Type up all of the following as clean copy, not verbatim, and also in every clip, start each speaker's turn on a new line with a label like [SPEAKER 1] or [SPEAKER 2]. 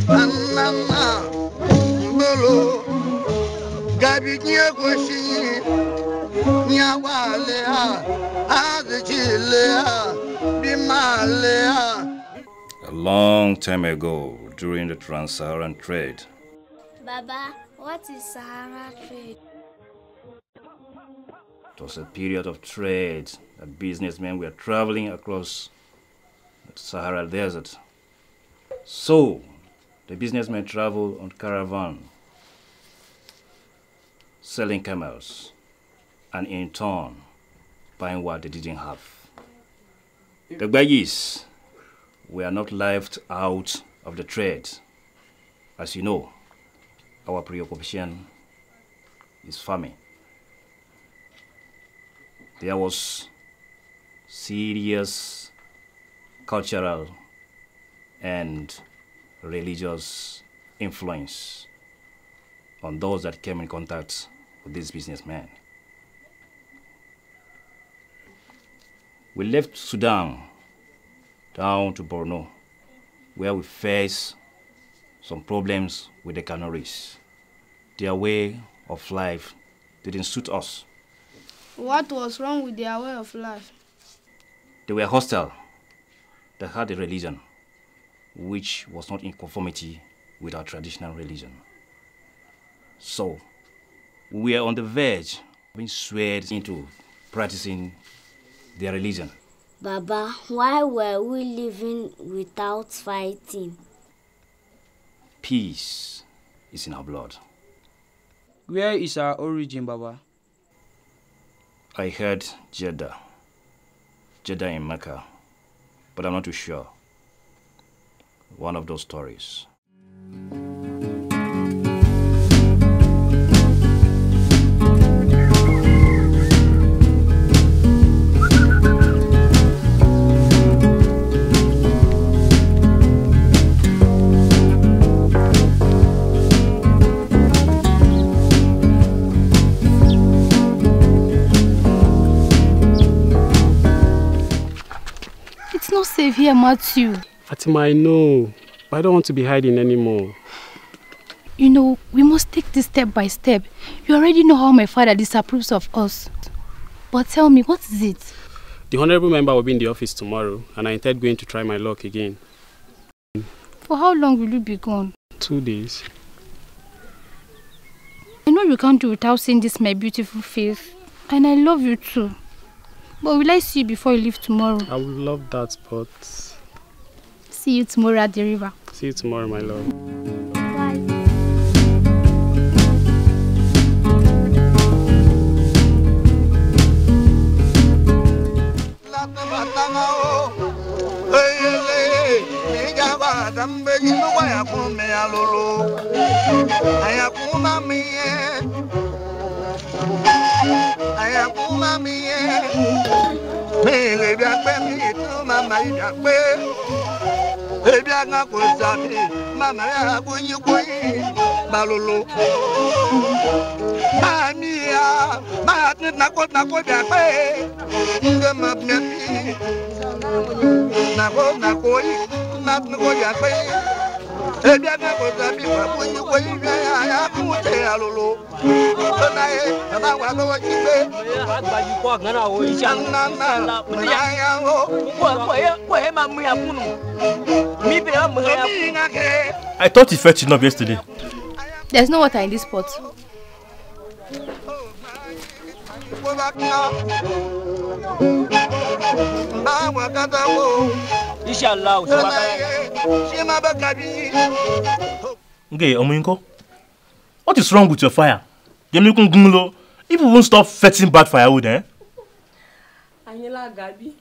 [SPEAKER 1] Anana, Bolo, Gbagyi Nyagoshi, Nyawalea, Azchilea, Bimalea.
[SPEAKER 2] A long time ago, during the Trans-Saharan trade.
[SPEAKER 3] Baba, what is Sahara trade?
[SPEAKER 2] It was a period of trade that businessmen were traveling across the Sahara Desert. So, the businessmen traveled on caravan, selling camels, and in turn, buying what they didn't have. The Gbagyis were not left out of the trade. As you know, our preoccupation is farming. There was serious cultural and religious influence on those that came in contact with these businessmen. We left Sudan down to Borno, where we faced some problems with the Canaries. Their way of life didn't suit us.
[SPEAKER 4] What was wrong with their way of life?
[SPEAKER 2] They were hostile. They had a religion which was not in conformity with our traditional religion. So, we were on the verge of being swayed into practicing their religion.
[SPEAKER 3] Baba, why were we living without fighting?
[SPEAKER 2] Peace is in our blood.
[SPEAKER 5] Where is our origin, Baba?
[SPEAKER 2] I heard Jeddah in Mecca, but I'm not too sure. One of those stories.
[SPEAKER 6] It's not safe here, Matthew.
[SPEAKER 7] Fatima, I know, but I don't want to be hiding anymore.
[SPEAKER 6] You know, we must take this step by step. You already know how my father disapproves of us. But tell me, what is it?
[SPEAKER 7] The honorable member will be in the office tomorrow, and I intend going to try my luck again.
[SPEAKER 6] For how long will you be gone?
[SPEAKER 7] 2 days.
[SPEAKER 6] I know you can't do without seeing this my beautiful face. And I love you too. But will I see you before you leave tomorrow?
[SPEAKER 7] I would love that, but...
[SPEAKER 6] See you tomorrow at the river.
[SPEAKER 7] See you tomorrow, my love.
[SPEAKER 6] Bye.
[SPEAKER 8] I thought he fetched enough yesterday.
[SPEAKER 6] There's no water in this pot.
[SPEAKER 8] Okay, Ominko, what is wrong with your fire? People won't stop fetching bad firewood, eh?
[SPEAKER 9] Anyela Gabi.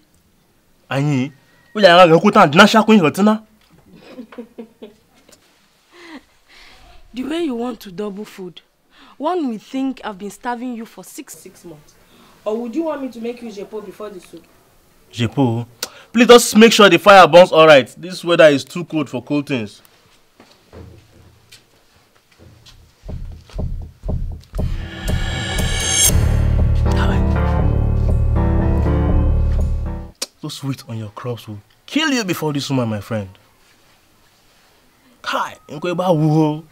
[SPEAKER 8] Anyi, we are going to
[SPEAKER 9] The way you want to double food, one would think I've been starving you for six months. Or would you want me to make you jepo before the soup?
[SPEAKER 8] Jepo, please just make sure the fire burns all right. This weather is too cold for cold things. Those weeds on your crops will kill you before this woman, my friend. Hi, Nkweba Wuho.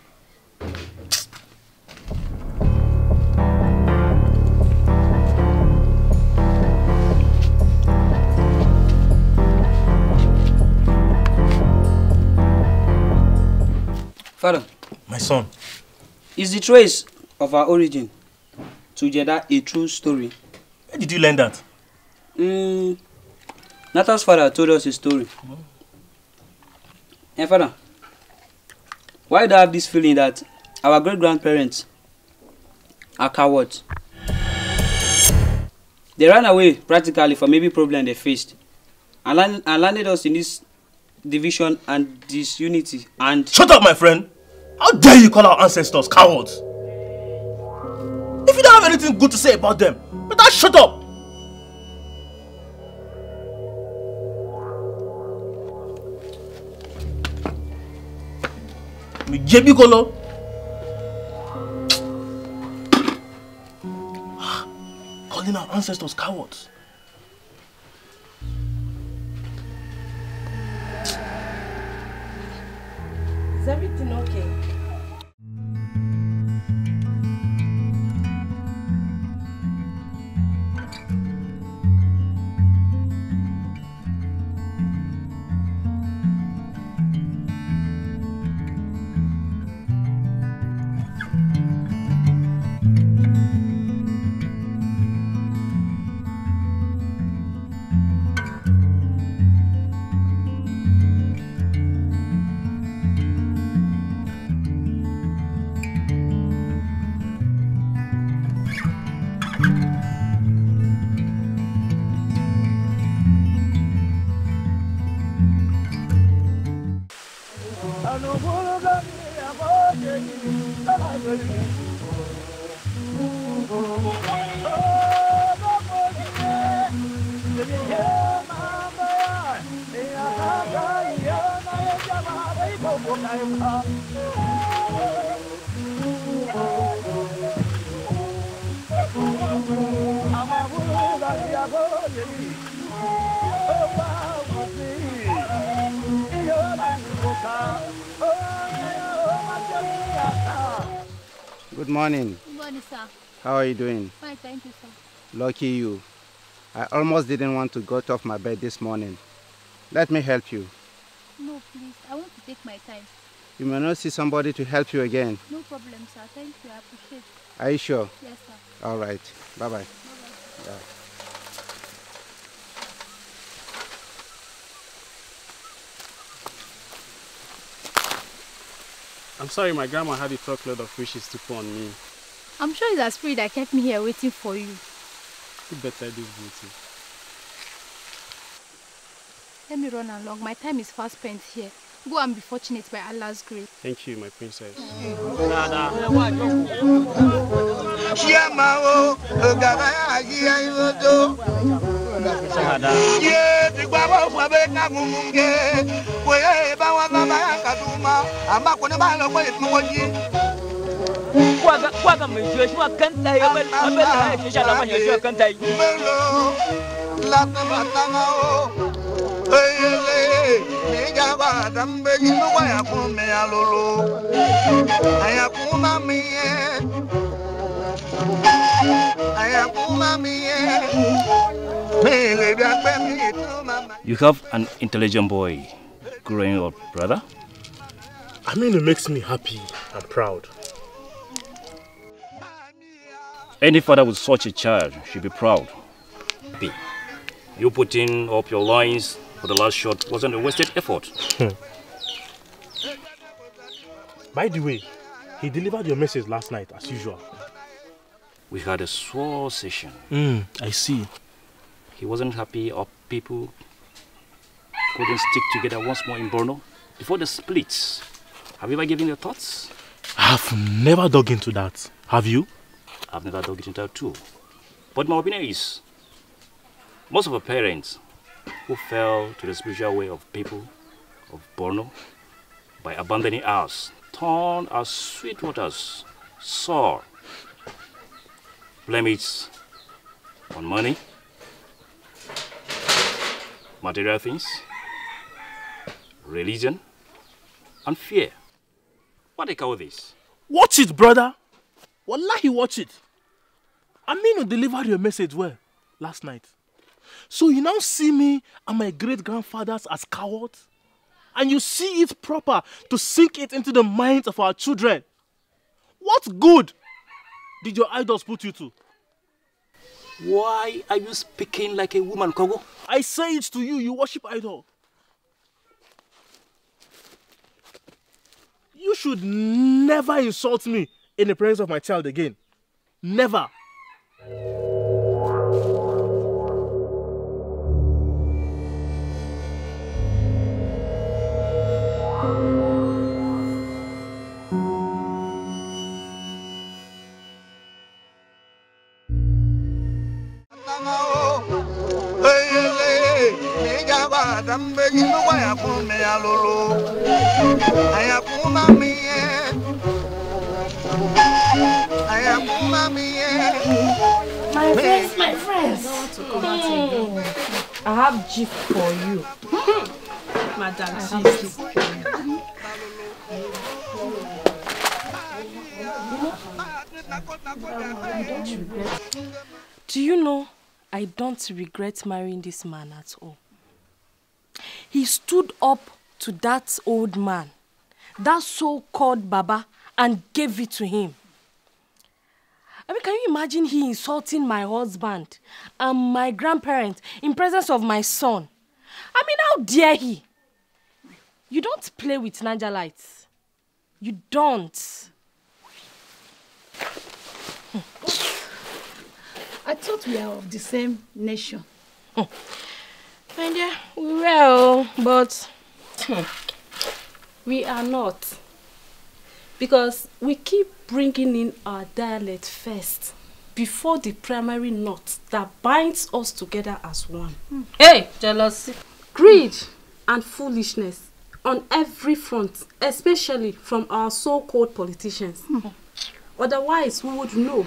[SPEAKER 5] Father.
[SPEAKER 8] My son.
[SPEAKER 5] Is the trace of our origin to Jeddah a true story?
[SPEAKER 8] Where did you learn that?
[SPEAKER 5] Nathan's father told us a story. Hey, Father, why do I have this feeling that our great-grandparents are cowards? They ran away practically from every problem they faced and landed us in this division and disunity and...
[SPEAKER 8] Shut up, my friend! How dare you call our ancestors cowards? If you don't have anything good to say about them, better shut up! Calling our ancestors cowards.
[SPEAKER 9] Is everything okay?
[SPEAKER 10] Good morning.
[SPEAKER 6] Good morning, sir.
[SPEAKER 10] How are you doing?
[SPEAKER 6] Fine, thank you, sir.
[SPEAKER 10] Lucky you. I almost didn't want to get off my bed this morning. Let me help you.
[SPEAKER 6] No, please. I want to take my time.
[SPEAKER 10] You may not see somebody to help you again.
[SPEAKER 6] No problem, sir. Thank you. I appreciate it.
[SPEAKER 10] Are you sure?
[SPEAKER 6] Yes, sir.
[SPEAKER 10] All right. Bye-bye.
[SPEAKER 6] Bye-bye.
[SPEAKER 10] Yeah.
[SPEAKER 7] I'm sorry, my grandma had a truckload of wishes to put on me.
[SPEAKER 6] I'm sure it's a spirit that kept me here waiting for you.
[SPEAKER 7] Who better this beauty?
[SPEAKER 6] Let me run along. My time is fast spent here. Go and be fortunate by Allah's grace.
[SPEAKER 7] Thank you, my princess.
[SPEAKER 2] You have an intelligent boy growing up, brother.
[SPEAKER 8] I mean, it makes me happy and proud.
[SPEAKER 2] Any father with such a child should be proud. You putting up your loins for the last shot wasn't a wasted effort.
[SPEAKER 8] By the way, he delivered your message last night as usual.
[SPEAKER 2] We had a sore session.
[SPEAKER 8] I see.
[SPEAKER 2] He wasn't happy or people couldn't stick together once more in Borno before the splits. Have you ever given your thoughts?
[SPEAKER 8] I've never dug into that. Have you?
[SPEAKER 2] I've never dug into that too. But my opinion is, most of our parents who fell to the spiritual way of people of Borno by abandoning us turned our sweet waters sour. Blame it on money, material things, religion, and fear. What they call this?
[SPEAKER 8] Watch it, brother. Wallahi, watch it. Aminu delivered your message well last night. So you now see me and my great-grandfathers as cowards? And you see it proper to sink it into the minds of our children. What good did your idols put you to?
[SPEAKER 2] Why are you speaking like a woman, Kogo?
[SPEAKER 8] I say it to you, you worship idol. You should never insult me in the presence of my child again. Never.
[SPEAKER 9] My friends. I have gift for you. Madam, do you know, I don't regret marrying this man at all. He stood up to that old man, that so-called Baba, and gave it to him. I mean, can you imagine he insulting my husband and my grandparents in presence of my son? I mean, how dare he? You don't play with Nigerites. You don't.
[SPEAKER 6] I thought we are of the same nation.
[SPEAKER 9] And yeah, we were, but we are not. Because we keep bringing in our dialect first before the primary knot that binds us together as one. Hey, jealousy, greed, and foolishness on every front, especially from our so-called politicians. Otherwise, we would know.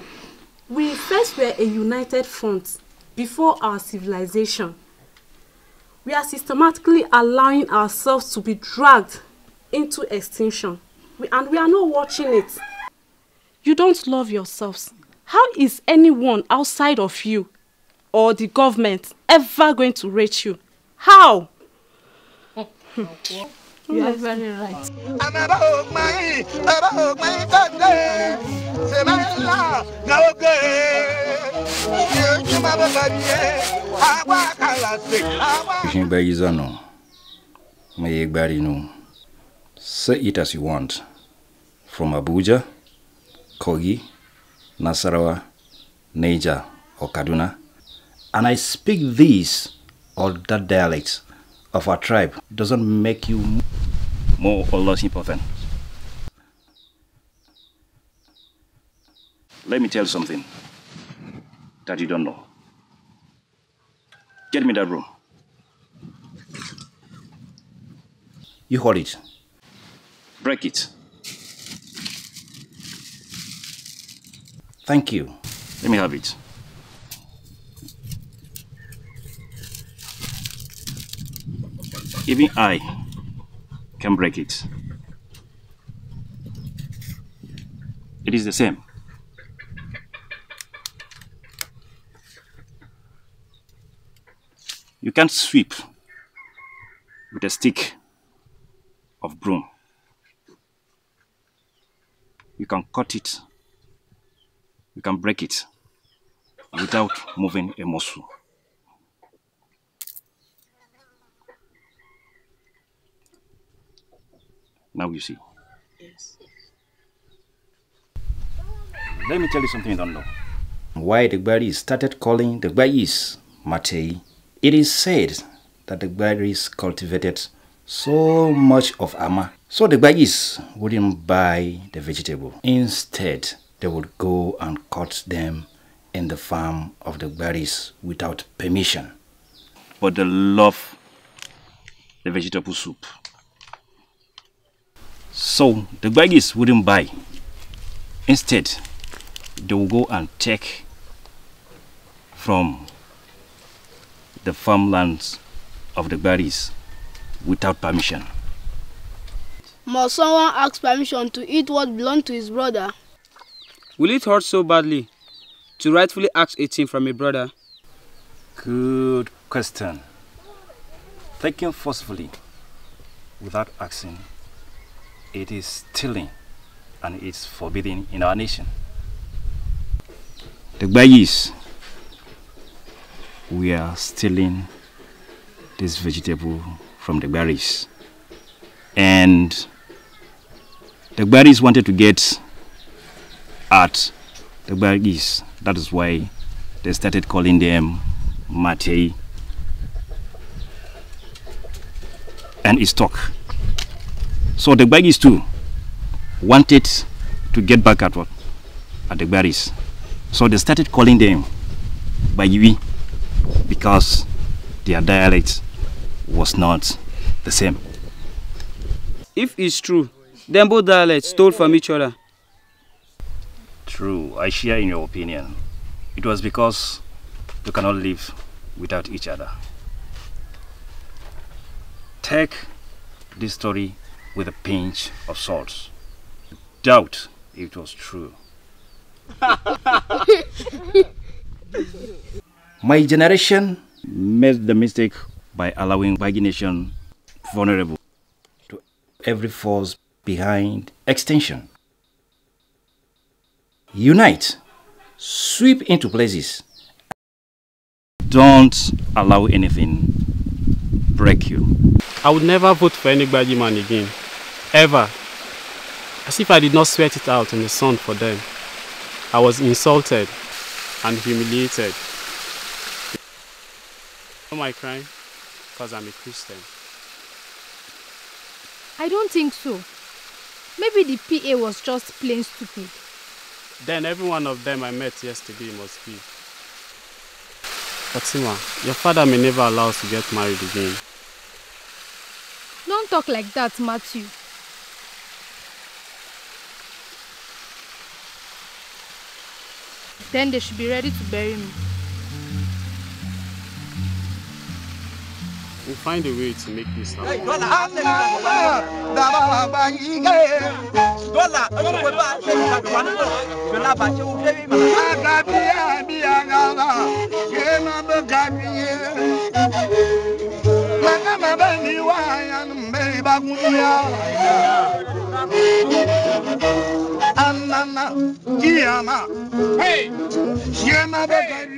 [SPEAKER 9] We first were a united front before our civilization. We are systematically allowing ourselves to be dragged into extinction. And we are not watching it. You don't love yourselves. How is anyone outside of you or the government ever going to rate you? How?
[SPEAKER 6] You are very right.
[SPEAKER 2] Gbagyi, may Gbagyi know. Say it as you want. From Abuja, Kogi, Nasarawa, Niger, or Kaduna. And I speak this or that dialect of our tribe doesn't make you more or less important. Let me tell you something that you don't know. Get me that broom. You hold it. Break it. Thank you. Let me have it. Even I can break it. It is the same. You can't sweep with a stick of broom. You can cut it. You can break it without moving a muscle. Now you see.
[SPEAKER 9] Yes.
[SPEAKER 2] Let me tell you something you don't know. Why the Gbagyi started calling the Gbagyis Matei. It is said that the Gbagyis cultivated so much of ama. So the Gbagyis wouldn't buy the vegetable. Instead, they would go and cut them in the farm of the Gbagyis without permission. But they love the vegetable soup. So the Gbagyis wouldn't buy. Instead, they will go and take from the farmlands of the Gbagyis without permission.
[SPEAKER 4] Must someone ask permission to eat what belonged to his brother?
[SPEAKER 5] Will it hurt so badly to rightfully ask a thing from a brother?
[SPEAKER 2] Good question. Taken forcefully, without asking, it is stealing and it's forbidden in our nation. The Gbagyis, we are stealing this vegetable from the berries. And the berries wanted to get at the Gbagyis. That is why they started calling them Matei and Istok. So the Gbagyis too wanted to get back at what? At the berries. So they started calling them Gbagyi because their dialect was not the same.
[SPEAKER 5] If it's true, then both dialects stole from each other.
[SPEAKER 2] True, I share in your opinion. It was because you cannot live without each other. Take this story with a pinch of salt. Doubt it was true. My generation made the mistake by allowing Gbagyi nation vulnerable to every force behind extinction. Unite, sweep into places. Don't allow anything break you.
[SPEAKER 7] I would never vote for any Gbagyi man again. Ever. As if I did not sweat it out in the sun for them. I was insulted and humiliated. You know my crime? Because I'm a Christian.
[SPEAKER 6] I don't think so. Maybe the PA was just plain stupid.
[SPEAKER 7] Then every one of them I met yesterday must be. Fatima, your father may never allow us to get married again.
[SPEAKER 6] Don't talk like that, Matthew. Then they should be ready to bury me.
[SPEAKER 7] We'll find a way to make this happen.
[SPEAKER 1] Hey!